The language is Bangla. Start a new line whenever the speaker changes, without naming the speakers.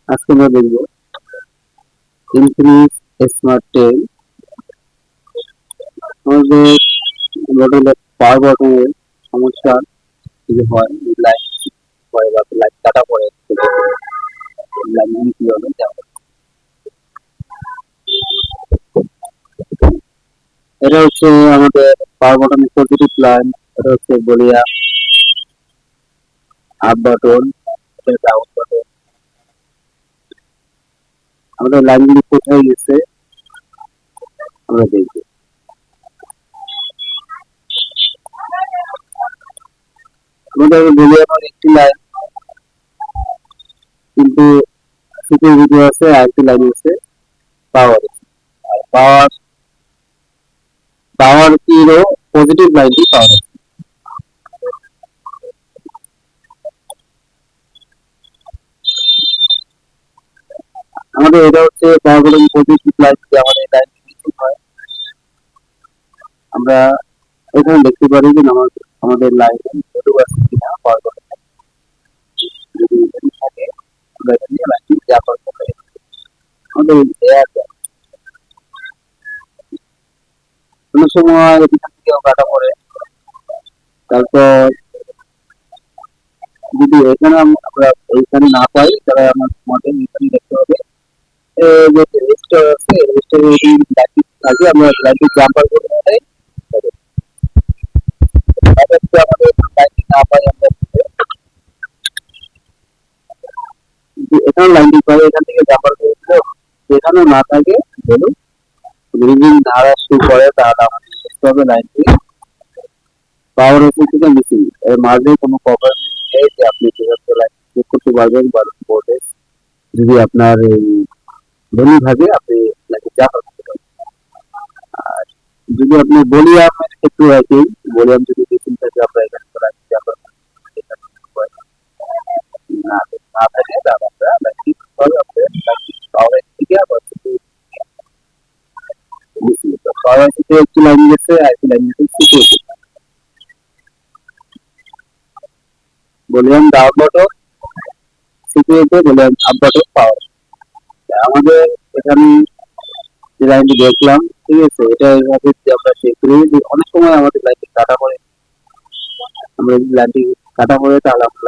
আজকে আমরা দেখবো ইনফিনিক্স স্মার্ট 10 আমাদের মডেলের পাওয়ার বাটনের সমস্যা যদি হয় লাইট হয় বা লাইট কাটা পড়ে লাইন কিভাবে যাবে। এটা হচ্ছে আমাদের পাওয়ার বাটনের পজিটিভ লাইন, এটা হচ্ছে বলিয়া আপ বাটন, এটা ডাউন বাটন। আমাদের লাইনগুলি কোথায় গেছে আমরা দেখবো। আমাদের বলিয়া একটি লাইন কিন্তু সিপিইউ ভিডিও আছে, আরেকটি লাইন আছে পাওয়ার। পাওয়ার পাওয়ার কিরো পজিটিভ লাইনটি পাওয়ার আছে। আমাদের এটা হচ্ছে পাওয়ার বাটন পজিটিভ লাইন, যদি আমাদের এই লাইন নিচে হয় আমরা এখানে দেখতে পারি যে আমাদের লাইন ভ্যালু আছে কিনা পাওয়ার বাটন। যদি ভ্যালু থাকে আমরা এখান থেকে লাইনটি যা করতে পারি। আমাদের এয়ার কোনো সময় এখান থেকেও কাটা পড়ে। তারপর যদি এখানে আমরা এইখানে না পাই তাহলে আমাদের এখানে দেখতে হবে যে রেজিস্টার আছে, রেজিস্টারে যদি লাইনটি থাকে আমরা লাইনটি জাম্পার করে দেই। তারপর যদি আমাদের লাইনটি না পাই আমরা এখানে লাইনটি পাই, এখান থেকে জাম্পার করে দিলেও যেখানে না থাকে বলুন রিডিং ধারা শুরু করে তাহলে আমাদের বুঝতে হবে লাইনটি পাওয়ার হচ্ছে থেকে মিসিং। এর মাঝে কোনো কভার নেই যে আপনি যেভাবে লাইন চেক করতে পারবেন বা বোর্ডে যদি আপনার এই ধনী ভাগে আপনি লাইনটি জাম্পার করতে পারবেন। আর যদি আপনি ভলিউমের ক্ষেত্রে একই, ভলিউম যদি বেশি থাকে আমরা এখানে লাইনটি জাম্পার না না থাকে তাহলে আমরা লাইনটি পাওয়ার থেকে আবার পাওয়ার থেকে একটি লাইন গেছে আর একটি লাইন গেছে ভলিউম ডাউন বাটন, সিপিইউতে ভলিউম আপ বাটন পাওয়ার। আমাদের এখানে যে লাইনটি দেখলাম, ঠিক আছে, এটা এইভাবে যদি আমরা চেক করি যে অনেক সময় আমাদের লাইনটি কাটা পড়ে, আমরা যদি লাইনটি কাটা পড়ে তাহলে আমরা